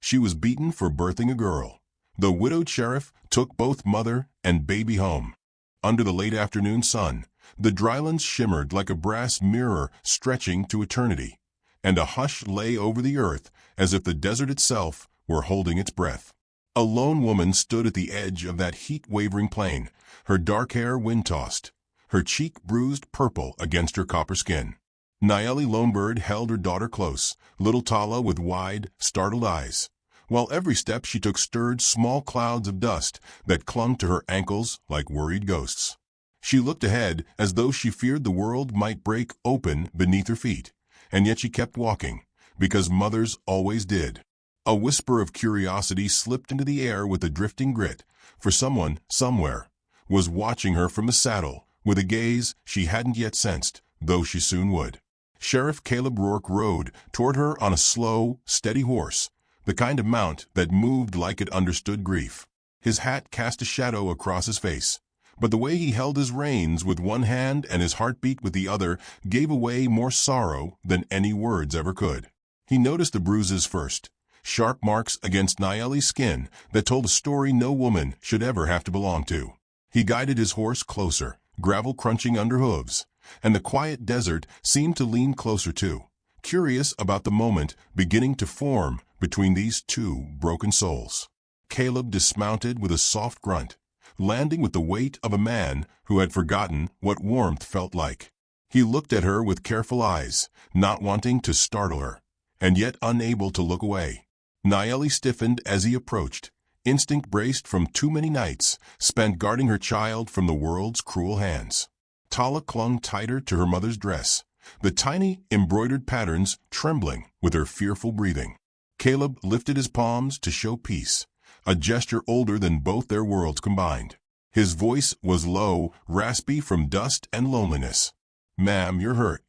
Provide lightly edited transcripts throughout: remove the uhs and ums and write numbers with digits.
She was beaten for birthing a girl. The widowed sheriff took both mother and baby home. Under the late afternoon sun, the drylands shimmered like a brass mirror stretching to eternity, and a hush lay over the earth as if the desert itself were holding its breath. A lone woman stood at the edge of that heat-wavering plain, her dark hair wind-tossed, her cheek bruised purple against her copper skin. Nayeli Lonebird held her daughter close, little Tala with wide, startled eyes, while every step she took stirred small clouds of dust that clung to her ankles like worried ghosts. She looked ahead as though she feared the world might break open beneath her feet, and yet she kept walking, because mothers always did. A whisper of curiosity slipped into the air with a drifting grit, for someone, somewhere, was watching her from the saddle with a gaze she hadn't yet sensed, though she soon would. Sheriff Caleb Rourke rode toward her on a slow, steady horse, the kind of mount that moved like it understood grief. His hat cast a shadow across his face, but the way he held his reins with one hand and his heartbeat with the other gave away more sorrow than any words ever could. He noticed the bruises first, sharp marks against Nayeli's skin that told a story no woman should ever have to belong to. He guided his horse closer, gravel crunching under hooves, and the quiet desert seemed to lean closer too, curious about the moment beginning to form between these two broken souls. Caleb dismounted with a soft grunt, landing with the weight of a man who had forgotten what warmth felt like. He looked at her with careful eyes, not wanting to startle her, and yet unable to look away. Nayeli stiffened as he approached, instinct braced from too many nights spent guarding her child from the world's cruel hands. Tala clung tighter to her mother's dress, the tiny embroidered patterns trembling with her fearful breathing. Caleb lifted his palms to show peace, a gesture older than both their worlds combined. His voice was low, raspy from dust and loneliness. "Ma'am, you're hurt."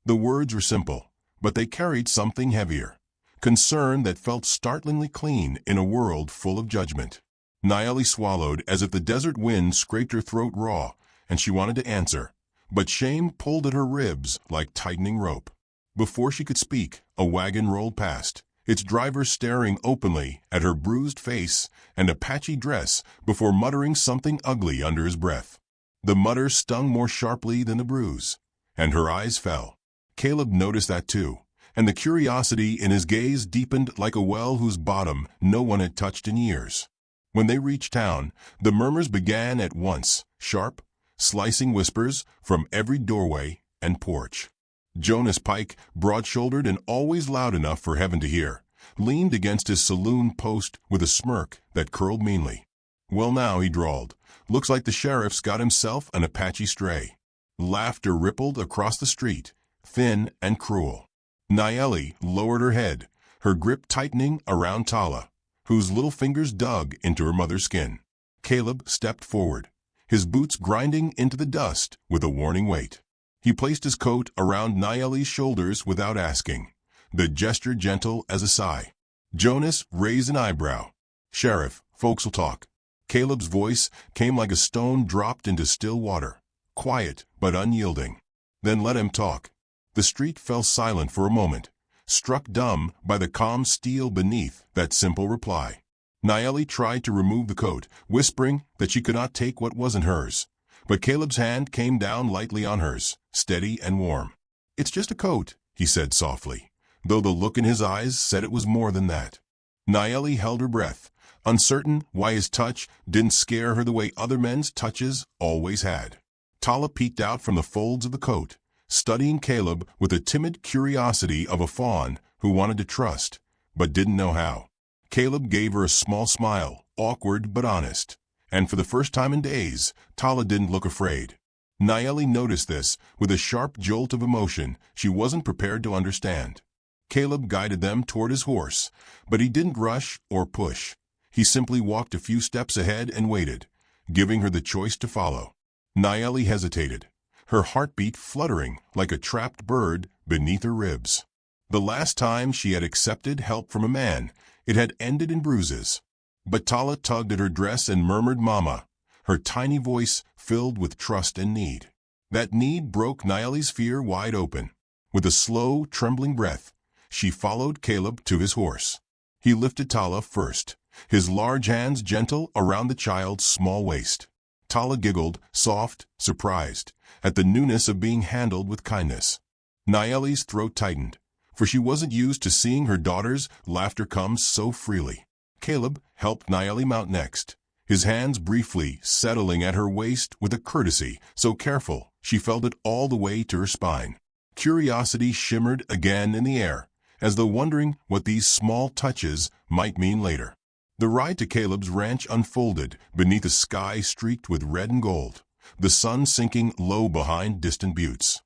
The words were simple, but they carried something heavier. Concern that felt startlingly clean in a world full of judgment. Nayeli swallowed as if the desert wind scraped her throat raw, and she wanted to answer, but shame pulled at her ribs like tightening rope. Before she could speak, a wagon rolled past, its driver staring openly at her bruised face and Apache dress before muttering something ugly under his breath. The mutter stung more sharply than the bruise, and her eyes fell. Caleb noticed that too, and the curiosity in his gaze deepened like a well whose bottom no one had touched in years. When they reached town, the murmurs began at once, sharp, slicing whispers from every doorway and porch. Jonas Pike, broad-shouldered and always loud enough for heaven to hear, leaned against his saloon post with a smirk that curled meanly. "Well now," he drawled, "looks like the sheriff's got himself an Apache stray." Laughter rippled across the street, thin and cruel. Nayeli lowered her head, her grip tightening around Tala, whose little fingers dug into her mother's skin. Caleb stepped forward, his boots grinding into the dust with a warning weight. He placed his coat around Nayeli's shoulders without asking, the gesture gentle as a sigh. Jonas raised an eyebrow. "Sheriff, folks'll talk." Caleb's voice came like a stone dropped into still water, quiet but unyielding. "Then let him talk." The street fell silent for a moment, struck dumb by the calm steel beneath that simple reply. Nayeli tried to remove the coat, whispering that she could not take what wasn't hers, but Caleb's hand came down lightly on hers, steady and warm. "It's just a coat," he said softly, though the look in his eyes said it was more than that. Nayeli held her breath, uncertain why his touch didn't scare her the way other men's touches always had. Tala peeked out from the folds of the coat, studying Caleb with the timid curiosity of a fawn who wanted to trust, but didn't know how. Caleb gave her a small smile, awkward but honest, and for the first time in days, Tala didn't look afraid. Nayeli noticed this with a sharp jolt of emotion she wasn't prepared to understand. Caleb guided them toward his horse, but he didn't rush or push. He simply walked a few steps ahead and waited, giving her the choice to follow. Nayeli hesitated, her heartbeat fluttering like a trapped bird beneath her ribs. The last time she had accepted help from a man, it had ended in bruises. But Tala tugged at her dress and murmured "Mama," her tiny voice filled with trust and need. That need broke Nayeli's fear wide open. With a slow, trembling breath, she followed Caleb to his horse. He lifted Tala first, his large hands gentle around the child's small waist. Tala giggled, soft, surprised, at the newness of being handled with kindness. Nayeli's throat tightened, for she wasn't used to seeing her daughter's laughter come so freely. Caleb helped Nayeli mount next, his hands briefly settling at her waist with a courtesy so careful she felt it all the way to her spine. Curiosity shimmered again in the air, as though wondering what these small touches might mean later. The ride to Caleb's ranch unfolded beneath a sky streaked with red and gold, the sun sinking low behind distant buttes.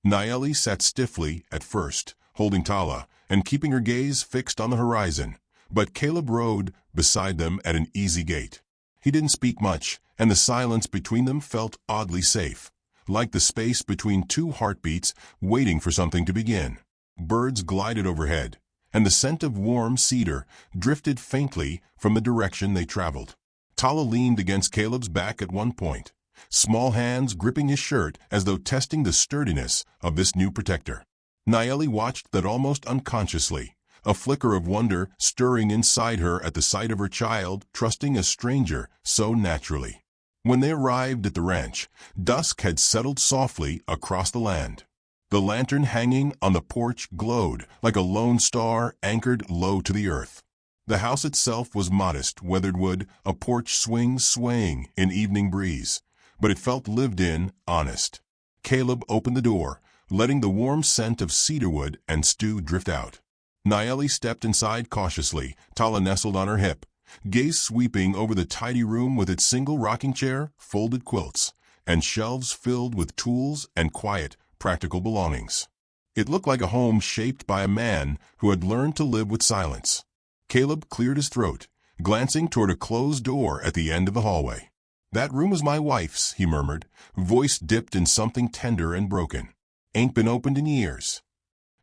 Nayeli sat stiffly at first, holding Tala and keeping her gaze fixed on the horizon, but Caleb rode beside them at an easy gait. He didn't speak much, and the silence between them felt oddly safe, like the space between two heartbeats waiting for something to begin. Birds glided overhead, and the scent of warm cedar drifted faintly from the direction they traveled. Tala leaned against Caleb's back at one point, small hands gripping his shirt as though testing the sturdiness of this new protector. Nayeli watched that almost unconsciously, a flicker of wonder stirring inside her at the sight of her child trusting a stranger so naturally. When they arrived at the ranch, dusk had settled softly across the land. The lantern hanging on the porch glowed like a lone star anchored low to the earth. The house itself was modest, weathered wood, a porch swing swaying in evening breeze, but it felt lived in, honest. Caleb opened the door, letting the warm scent of cedarwood and stew drift out. Nayeli stepped inside cautiously, Tala nestled on her hip, gaze sweeping over the tidy room with its single rocking chair, folded quilts, and shelves filled with tools and quiet, practical belongings. It looked like a home shaped by a man who had learned to live with silence. Caleb cleared his throat, glancing toward a closed door at the end of the hallway. "That room was my wife's," he murmured, voice dipped in something tender and broken. "Ain't been opened in years."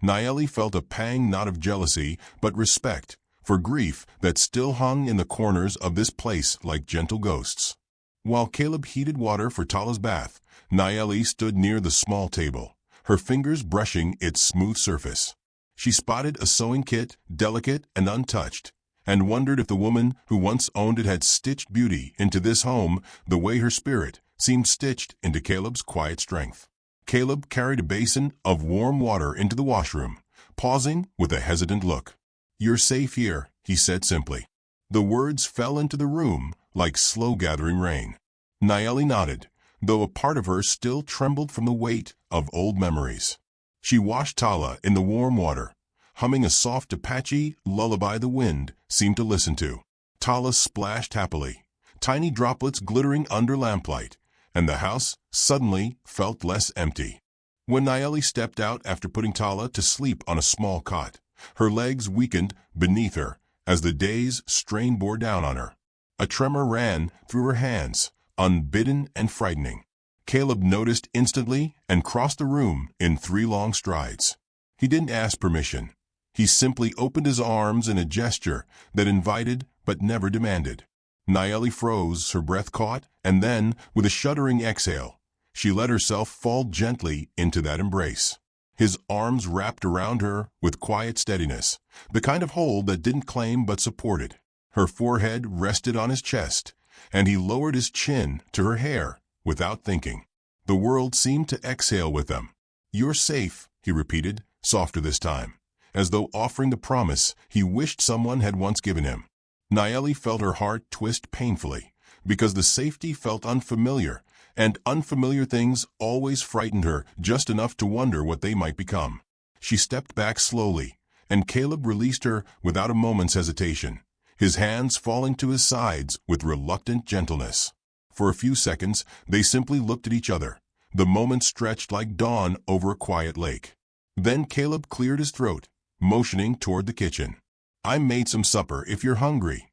Nayeli felt a pang not of jealousy, but respect, for grief that still hung in the corners of this place like gentle ghosts. While Caleb heated water for Tala's bath, Nayeli stood near the small table, her fingers brushing its smooth surface. She spotted a sewing kit, delicate and untouched, and wondered if the woman who once owned it had stitched beauty into this home the way her spirit seemed stitched into Caleb's quiet strength. Caleb carried a basin of warm water into the washroom, pausing with a hesitant look. "You're safe here," he said simply. The words fell into the room like slow-gathering rain. Nayeli nodded, though a part of her still trembled from the weight of old memories. She washed Tala in the warm water, humming a soft Apache lullaby the wind seemed to listen to. Tala splashed happily, tiny droplets glittering under lamplight, and the house suddenly felt less empty. When Nayeli stepped out after putting Tala to sleep on a small cot, her legs weakened beneath her as the day's strain bore down on her. A tremor ran through her hands, unbidden and frightening. Caleb noticed instantly and crossed the room in 3 long strides. He didn't ask permission. He simply opened his arms in a gesture that invited but never demanded. Nayeli froze, her breath caught, and then, with a shuddering exhale, she let herself fall gently into that embrace. His arms wrapped around her with quiet steadiness, the kind of hold that didn't claim but supported. Her forehead rested on his chest, and he lowered his chin to her hair without thinking. The world seemed to exhale with them. "You're safe," he repeated, softer this time, as though offering the promise he wished someone had once given him. Nayeli felt her heart twist painfully, because the safety felt unfamiliar, and unfamiliar things always frightened her just enough to wonder what they might become. She stepped back slowly, and Caleb released her without a moment's hesitation, his hands falling to his sides with reluctant gentleness. For a few seconds, they simply looked at each other, the moment stretched like dawn over a quiet lake. Then Caleb cleared his throat, motioning toward the kitchen. "I made some supper if you're hungry."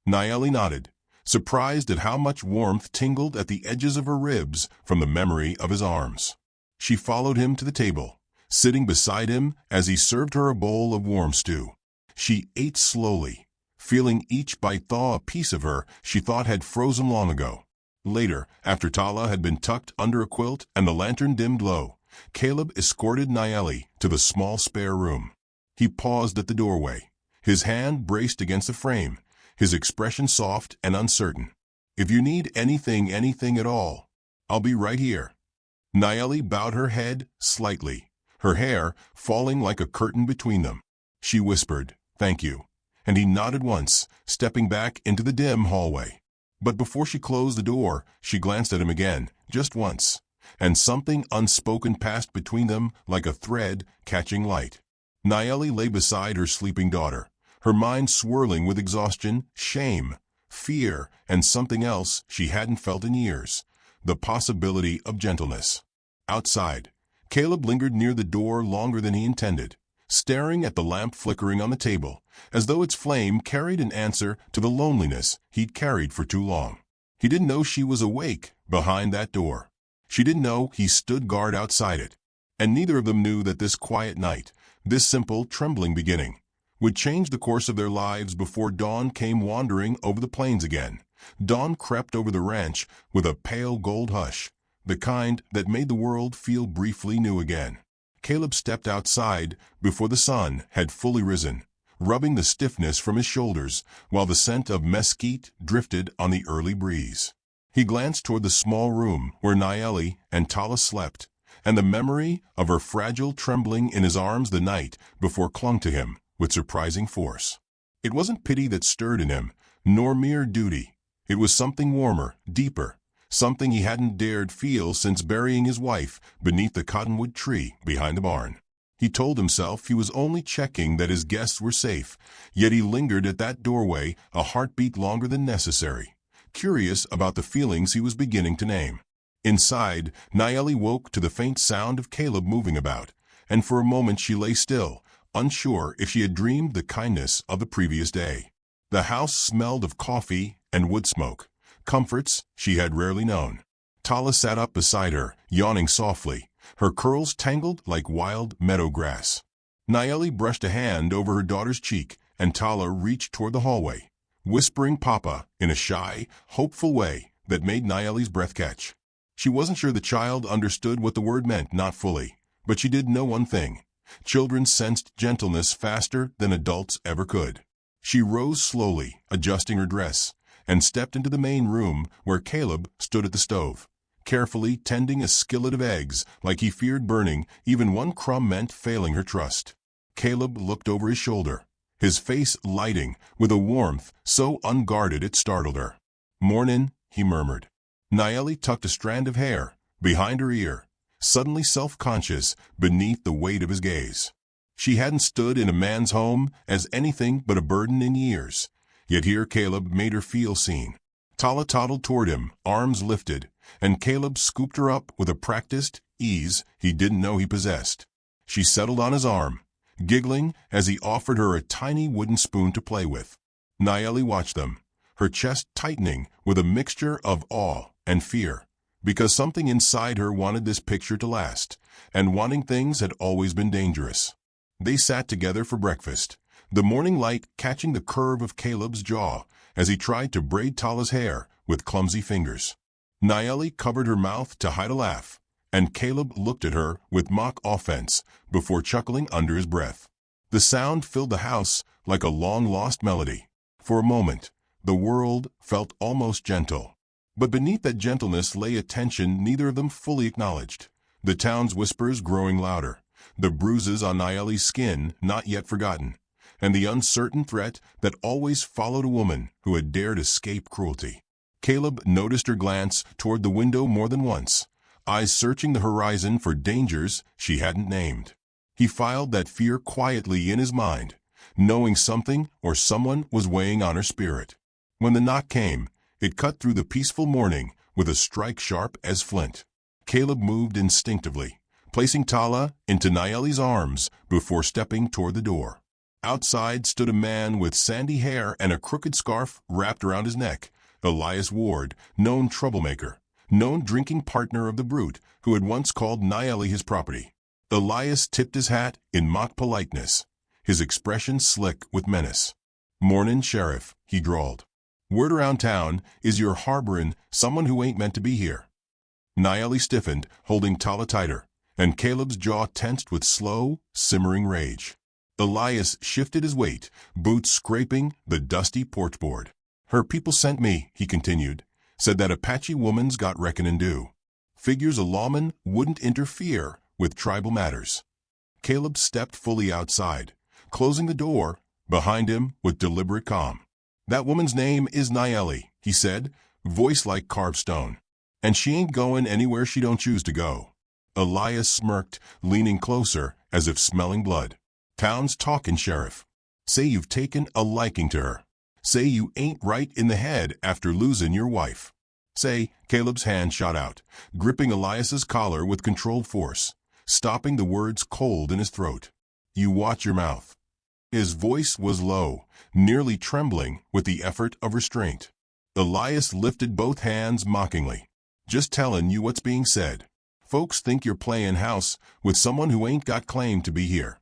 Nayeli nodded, surprised at how much warmth tingled at the edges of her ribs from the memory of his arms. She followed him to the table, sitting beside him as he served her a bowl of warm stew. She ate slowly, feeling each bite thaw a piece of her she thought had frozen long ago. Later, after Tala had been tucked under a quilt and the lantern dimmed low, Caleb escorted Nayeli to the small spare room. He paused at the doorway, His hand braced against the frame, his expression soft and uncertain. "If you need anything at all, I'll be right here." Nayeli bowed her head slightly, her hair falling like a curtain between them. She whispered, "Thank you," and he nodded once, stepping back into the dim hallway. But before she closed the door, she glanced at him again, just once, and something unspoken passed between them like a thread catching light. Nayeli lay beside her sleeping daughter, her mind swirling with exhaustion, shame, fear, and something else she hadn't felt in years, the possibility of gentleness. Outside, Caleb lingered near the door longer than he intended, staring at the lamp flickering on the table, as though its flame carried an answer to the loneliness he'd carried for too long. He didn't know she was awake behind that door. She didn't know he stood guard outside it. And neither of them knew that this quiet night, this simple, trembling beginning, would change the course of their lives before dawn came wandering over the plains again. Dawn crept over the ranch with a pale gold hush, the kind that made the world feel briefly new again. Caleb stepped outside before the sun had fully risen, rubbing the stiffness from his shoulders while the scent of mesquite drifted on the early breeze. He glanced toward the small room where Nayeli and Tala slept, and the memory of her fragile trembling in his arms the night before clung to him with surprising force. It wasn't pity that stirred in him, nor mere duty. It was something warmer, deeper, something he hadn't dared feel since burying his wife beneath the cottonwood tree behind the barn. He told himself he was only checking that his guests were safe, yet he lingered at that doorway a heartbeat longer than necessary, curious about the feelings he was beginning to name. Inside, Nayeli woke to the faint sound of Caleb moving about, and for a moment she lay still, unsure if she had dreamed the kindness of the previous day. The house smelled of coffee and wood smoke, comforts she had rarely known. Tala sat up beside her, yawning softly, her curls tangled like wild meadow grass. Nayeli brushed a hand over her daughter's cheek, and Tala reached toward the hallway, whispering "Papa" in a shy, hopeful way that made Nayeli's breath catch. She wasn't sure the child understood what the word meant, not fully, but she did know one thing. Children sensed gentleness faster than adults ever could. She rose slowly, adjusting her dress, and stepped into the main room where Caleb stood at the stove, carefully tending a skillet of eggs like he feared burning. Even one crumb meant failing her trust. Caleb looked over his shoulder, his face lighting with a warmth so unguarded it startled her. "Mornin'," he murmured. Nayeli tucked a strand of hair behind her ear, suddenly self-conscious beneath the weight of his gaze. She hadn't stood in a man's home as anything but a burden in years, yet here Caleb made her feel seen. Tala toddled toward him, arms lifted, and Caleb scooped her up with a practiced ease he didn't know he possessed. She settled on his arm, giggling as he offered her a tiny wooden spoon to play with. Nayeli watched them, her chest tightening with a mixture of awe and fear, because something inside her wanted this picture to last, and wanting things had always been dangerous. They sat together for breakfast, the morning light catching the curve of Caleb's jaw as he tried to braid Tala's hair with clumsy fingers. Nayeli covered her mouth to hide a laugh, and Caleb looked at her with mock offense before chuckling under his breath. The sound filled the house like a long-lost melody. For a moment, the world felt almost gentle. But beneath that gentleness lay a tension neither of them fully acknowledged, the town's whispers growing louder, the bruises on Nayeli's skin not yet forgotten, and the uncertain threat that always followed a woman who had dared escape cruelty. Caleb noticed her glance toward the window more than once, eyes searching the horizon for dangers she hadn't named. He filed that fear quietly in his mind, knowing something or someone was weighing on her spirit. When the knock came, it cut through the peaceful morning with a strike sharp as flint. Caleb moved instinctively, placing Tala into Nayeli's arms before stepping toward the door. Outside stood a man with sandy hair and a crooked scarf wrapped around his neck, Elias Ward, known troublemaker, known drinking partner of the brute who had once called Nayeli his property. Elias tipped his hat in mock politeness, his expression slick with menace. "Mornin', Sheriff," he drawled. "Word around town is you're harboring someone who ain't meant to be here." Nayeli stiffened, holding Tala tighter, and Caleb's jaw tensed with slow, simmering rage. Elias shifted his weight, boots scraping the dusty porch board. Her people sent me, he continued, said that Apache woman's got reckoning due. Figures a lawman wouldn't interfere with tribal matters. Caleb stepped fully outside, closing the door behind him with deliberate calm. That woman's name is Nayeli, he said, voice like carved stone. And she ain't going anywhere she don't choose to go. Elias smirked, leaning closer as if smelling blood. Town's talking, Sheriff. Say you've taken a liking to her. Say you ain't right in the head after losing your wife. Say, Caleb's hand shot out, gripping Elias's collar with controlled force, stopping the words cold in his throat. You watch your mouth. His voice was low, nearly trembling with the effort of restraint. Elias lifted both hands mockingly. Just telling you what's being said. Folks think you're playing house with someone who ain't got claim to be here.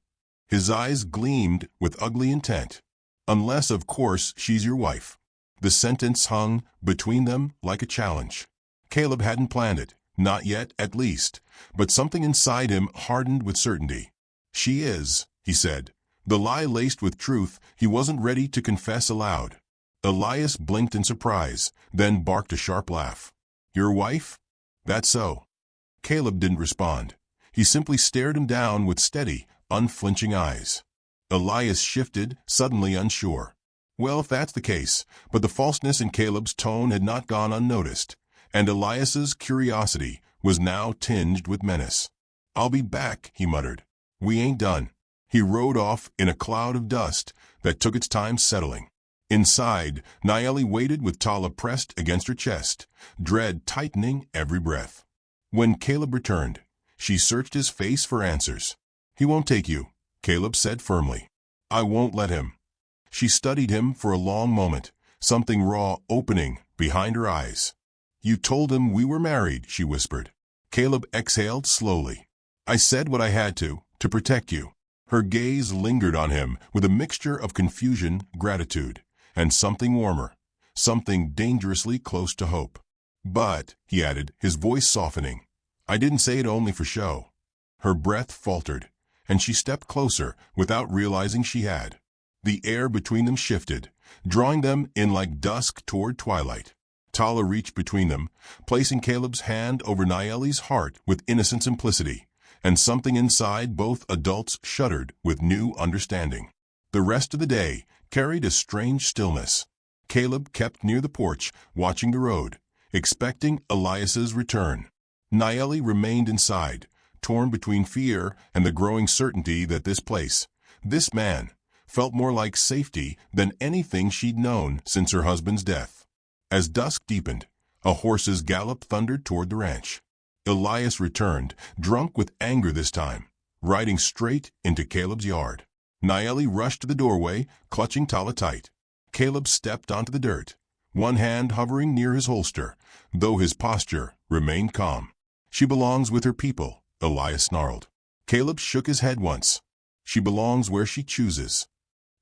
His eyes gleamed with ugly intent. Unless, of course, she's your wife. The sentence hung between them like a challenge. Caleb hadn't planned it, not yet at least, but something inside him hardened with certainty. She is, he said. The lie laced with truth he wasn't ready to confess aloud. Elias blinked in surprise, then barked a sharp laugh. Your wife? That's so. Caleb didn't respond. He simply stared him down with steady, unflinching eyes. Elias shifted, suddenly unsure. Well, if that's the case, but the falseness in Caleb's tone had not gone unnoticed, and Elias's curiosity was now tinged with menace. I'll be back, he muttered. We ain't done. He rode off in a cloud of dust that took its time settling. Inside, Nayeli waited with Tala pressed against her chest, dread tightening every breath. When Caleb returned, she searched his face for answers. He won't take you, Caleb said firmly. I won't let him. She studied him for a long moment, something raw opening behind her eyes. You told him we were married, she whispered. Caleb exhaled slowly. I said what I had to protect you. Her gaze lingered on him with a mixture of confusion, gratitude, and something warmer, something dangerously close to hope. But, he added, his voice softening, I didn't say it only for show. Her breath faltered, and she stepped closer without realizing she had. The air between them shifted, drawing them in like dusk toward twilight. Tala reached between them, placing Caleb's hand over Nayeli's heart with innocent simplicity, and something inside both adults shuddered with new understanding. The rest of the day carried a strange stillness. Caleb kept near the porch, watching the road, expecting Elias's return. Nayeli remained inside, torn between fear and the growing certainty that this place, this man, felt more like safety than anything she'd known since her husband's death. As dusk deepened, a horse's gallop thundered toward the ranch. Elias returned, drunk with anger this time, riding straight into Caleb's yard. Nayeli rushed to the doorway, clutching Tala tight. Caleb stepped onto the dirt, one hand hovering near his holster, though his posture remained calm. She belongs with her people, Elias snarled. Caleb shook his head once. She belongs where she chooses.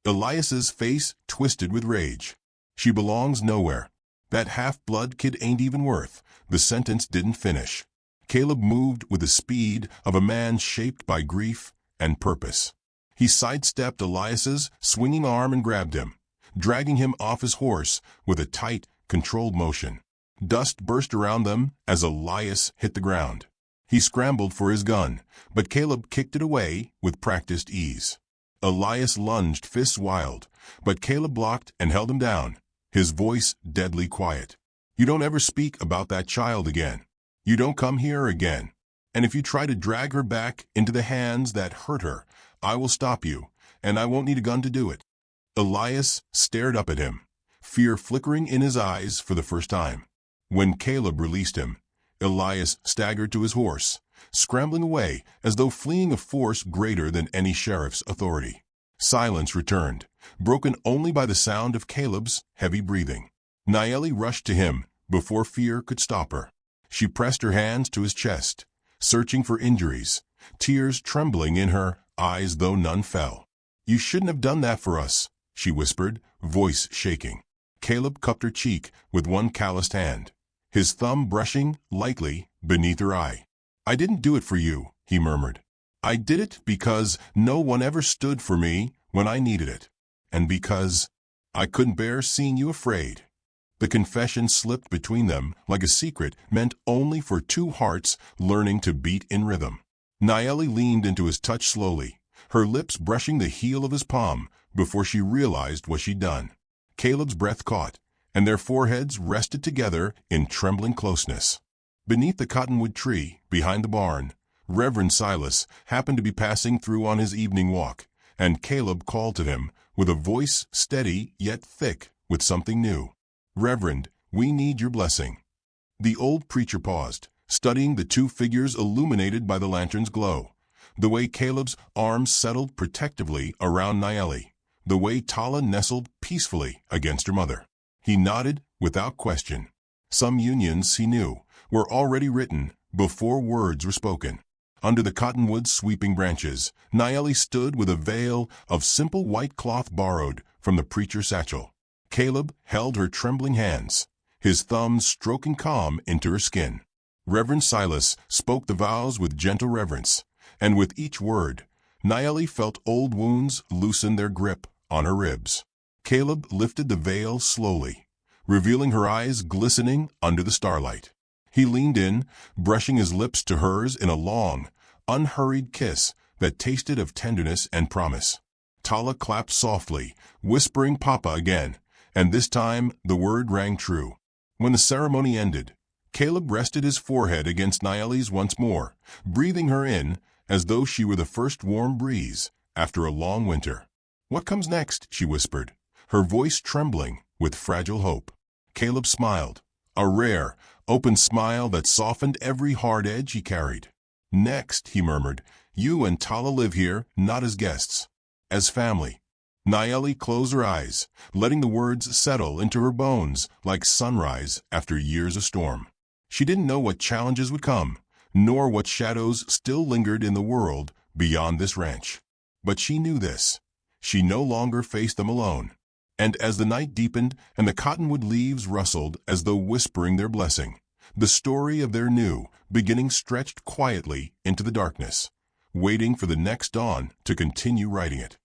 Elias's face twisted with rage. She belongs nowhere. That half-blood kid ain't even worth. The sentence didn't finish. Caleb moved with the speed of a man shaped by grief and purpose. He sidestepped Elias's swinging arm and grabbed him, dragging him off his horse with a tight, controlled motion. Dust burst around them as Elias hit the ground. He scrambled for his gun, but Caleb kicked it away with practiced ease. Elias lunged, fists wild, but Caleb blocked and held him down, his voice deadly quiet. You don't ever speak about that child again. You don't come here again. And if you try to drag her back into the hands that hurt her, I will stop you, and I won't need a gun to do it. Elias stared up at him, fear flickering in his eyes for the first time. When Caleb released him, Elias staggered to his horse, scrambling away as though fleeing a force greater than any sheriff's authority. Silence returned, broken only by the sound of Caleb's heavy breathing. Nayeli rushed to him before fear could stop her. She pressed her hands to his chest, searching for injuries, tears trembling in her eyes though none fell. You shouldn't have done that for us, she whispered, voice shaking. Caleb cupped her cheek with one calloused hand, his thumb brushing lightly beneath her eye. I didn't do it for you, he murmured. I did it because no one ever stood for me when I needed it, and because I couldn't bear seeing you afraid." The confession slipped between them like a secret meant only for two hearts learning to beat in rhythm. Nayeli leaned into his touch slowly, her lips brushing the heel of his palm before she realized what she'd done. Caleb's breath caught, and their foreheads rested together in trembling closeness. Beneath the cottonwood tree, behind the barn, Reverend Silas happened to be passing through on his evening walk, and Caleb called to him with a voice steady yet thick with something new. "Reverend, we need your blessing." The old preacher paused, studying the two figures illuminated by the lantern's glow. The way Caleb's arms settled protectively around Nayeli, the way Tala nestled peacefully against her mother. He nodded without question. Some unions, he knew, were already written before words were spoken. Under the cottonwood's sweeping branches, Nayeli stood with a veil of simple white cloth borrowed from the preacher's satchel. Caleb held her trembling hands, his thumbs stroking calm into her skin. Reverend Silas spoke the vows with gentle reverence, and with each word, Nayeli felt old wounds loosen their grip on her ribs. Caleb lifted the veil slowly, revealing her eyes glistening under the starlight. He leaned in, brushing his lips to hers in a long, unhurried kiss that tasted of tenderness and promise. Tala clapped softly, whispering "Papa" again, and this time the word rang true. When the ceremony ended, Caleb rested his forehead against Nayeli's once more, breathing her in as though she were the first warm breeze after a long winter. "What comes next?" she whispered, her voice trembling with fragile hope. Caleb smiled, a rare, open smile that softened every hard edge he carried. "Next," he murmured, "you and Tala live here not as guests, as family." Nayeli closed her eyes, letting the words settle into her bones like sunrise after years of storm. She didn't know what challenges would come, nor what shadows still lingered in the world beyond this ranch. But she knew this: she no longer faced them alone. And as the night deepened and the cottonwood leaves rustled as though whispering their blessing, the story of their new beginning stretched quietly into the darkness, waiting for the next dawn to continue writing it.